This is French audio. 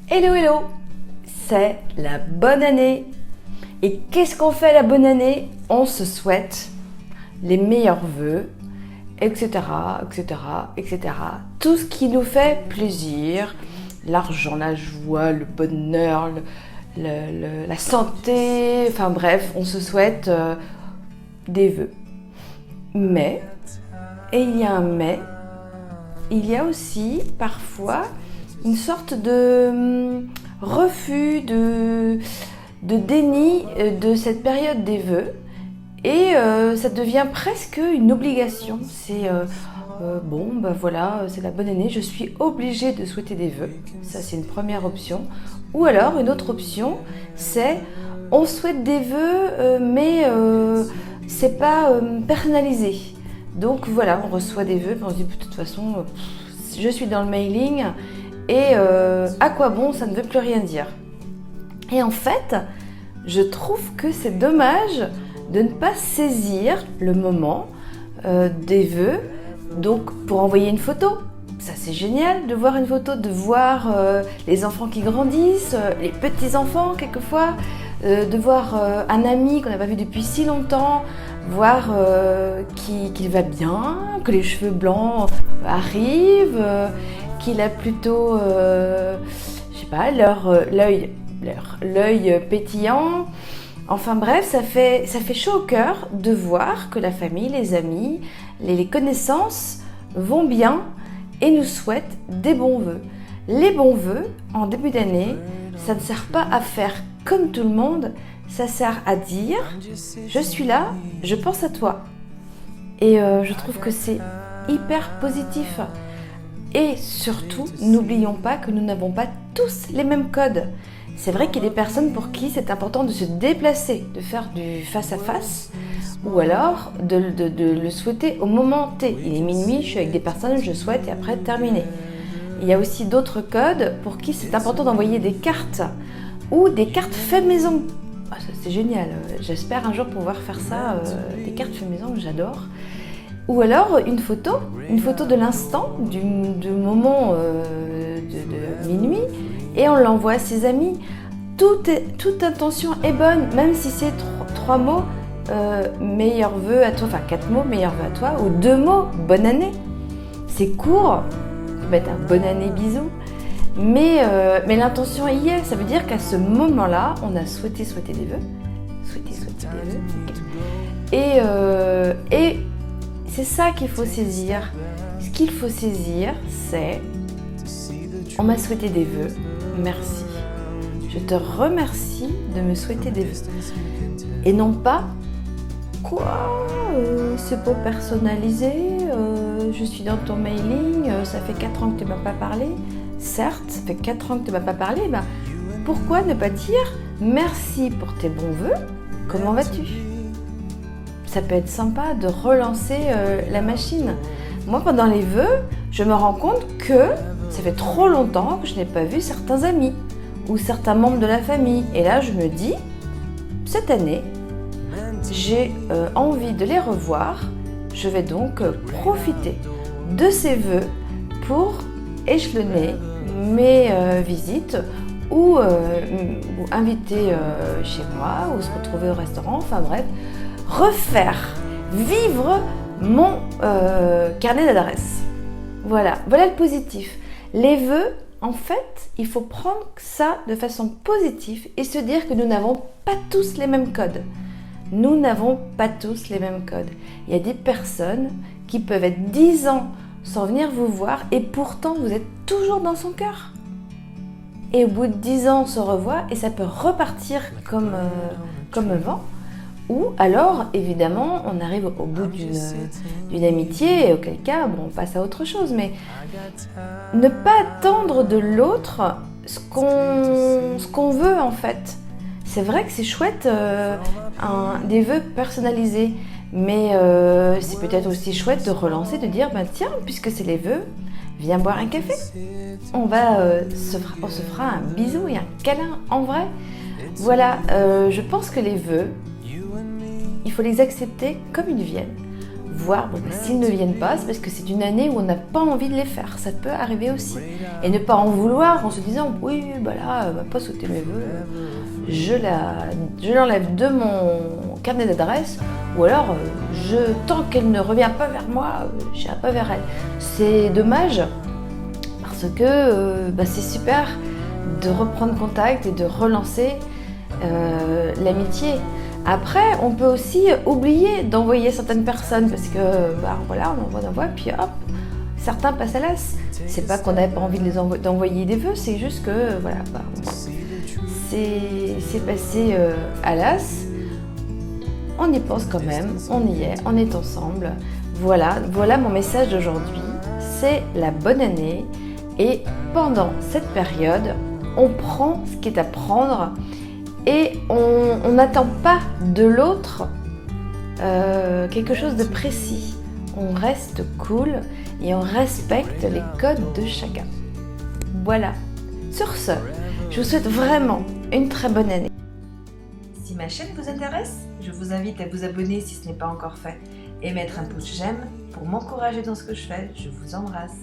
Hello hello, c'est la bonne année. Et qu'est-ce qu'on fait la bonne année? On se souhaite les meilleurs vœux, etc., etc., etc. Tout ce qui nous fait plaisir, l'argent, la joie, le bonheur, la santé, enfin bref, on se souhaite des vœux. Mais, et il y a un mais, il y a aussi parfois une sorte de refus, de déni de cette période des vœux et ça devient presque une obligation. C'est bon, ben voilà, c'est la bonne année, je suis obligée de souhaiter des vœux. Ça, c'est une première option. Ou alors, une autre option, c'est on souhaite des vœux, mais c'est pas personnalisé. Donc voilà, on reçoit des vœux, on se dit de toute façon, je suis dans le mailing et à quoi bon, ça ne veut plus rien dire. Et en fait, je trouve que c'est dommage de ne pas saisir le moment des vœux. Donc pour envoyer une photo, ça c'est génial de voir une photo, de voir les enfants qui grandissent, les petits-enfants quelquefois, de voir un ami qu'on n'a pas vu depuis si longtemps, voir qu'il va bien, que les cheveux blancs arrivent, qu'il a plutôt, je sais pas, l'œil pétillant. Enfin bref, ça fait chaud au cœur de voir que la famille, les amis, les connaissances vont bien et nous souhaitent des bons vœux. Les bons vœux, en début d'année, ça ne sert pas à faire comme tout le monde, ça sert à dire « je suis là, je pense à toi ». Et je trouve que c'est hyper positif. Et surtout, n'oublions pas que nous n'avons pas tous les mêmes codes. C'est vrai qu'il y a des personnes pour qui c'est important de se déplacer, de faire du face-à-face, ou alors de le souhaiter au moment T. Il est minuit, je suis avec des personnes, je souhaite et après terminer. Il y a aussi d'autres codes pour qui c'est important d'envoyer des cartes, ou des cartes fait maison. Ah, ça c'est génial, j'espère un jour pouvoir faire ça, des cartes fait maison, j'adore. Ou alors une photo de l'instant, du moment de minuit, et on l'envoie à ses amis. Toute intention est bonne, même si c'est 3 mots, meilleurs vœux à toi, enfin 4 mots, meilleurs vœux à toi, ou 2 mots, bonne année. C'est court, on peut mettre un bonne année, bisous, mais l'intention y est, ça veut dire qu'à ce moment-là, on a souhaité des vœux, et c'est ça qu'il faut saisir. Ce qu'il faut saisir, c'est on m'a souhaité des vœux, merci. Je te remercie de me souhaiter des vœux. Et non pas quoi, c'est pas personnalisé, je suis dans ton mailing, ça fait 4 ans que tu ne m'as pas parlé. Certes, ça fait 4 ans que tu ne m'as pas parlé, ben, pourquoi ne pas dire merci pour tes bons vœux, comment vas-tu? Ça peut être sympa de relancer la machine. Moi, pendant les vœux, je me rends compte que ça fait trop longtemps que je n'ai pas vu certains amis ou certains membres de la famille. Et là, je me dis, cette année, j'ai envie de les revoir. Je vais donc profiter de ces vœux pour échelonner mes visites ou inviter chez moi ou se retrouver au restaurant. Enfin bref, refaire, vivre mon carnet d'adresses. Voilà le positif. Les vœux, en fait, il faut prendre ça de façon positive et se dire que nous n'avons pas tous les mêmes codes. Nous n'avons pas tous les mêmes codes. Il y a des personnes qui peuvent être 10 ans sans venir vous voir et pourtant vous êtes toujours dans son cœur. Et au bout de 10 ans, on se revoit et ça peut repartir comme avant. Ou alors, évidemment, on arrive au bout d'une amitié, et auquel cas, bon, on passe à autre chose. Mais ne pas attendre de l'autre ce qu'on veut, en fait. C'est vrai que c'est chouette, des vœux personnalisés. Mais c'est peut-être aussi chouette de relancer, de dire, tiens, puisque c'est les vœux, viens boire un café. On se fera un bisou et un câlin en vrai. Voilà, je pense que les vœux, il faut les accepter comme ils viennent. voir s'ils ne viennent pas, c'est parce que c'est une année où on n'a pas envie de les faire. Ça peut arriver aussi. Et ne pas en vouloir en se disant oui, bah là, elle va pas souhaiter mes vœux, je l'enlève de mon carnet d'adresse, ou alors tant qu'elle ne revient pas vers moi, je n'irai pas vers elle. C'est dommage parce que c'est super de reprendre contact et de relancer l'amitié. Après, on peut aussi oublier d'envoyer certaines personnes parce que voilà, on envoie, puis hop, certains passent à l'as. C'est pas qu'on n'avait pas envie d'envoyer des vœux, c'est juste que voilà, c'est passé à l'as. On y pense quand même, on y est, on est ensemble. Voilà mon message d'aujourd'hui. C'est la bonne année et pendant cette période, on prend ce qui est à prendre. Et on n'attend pas de l'autre quelque chose de précis. On reste cool et on respecte les codes de chacun. Voilà. Sur ce, je vous souhaite vraiment une très bonne année. Si ma chaîne vous intéresse, je vous invite à vous abonner si ce n'est pas encore fait et mettre un pouce j'aime pour m'encourager dans ce que je fais. Je vous embrasse.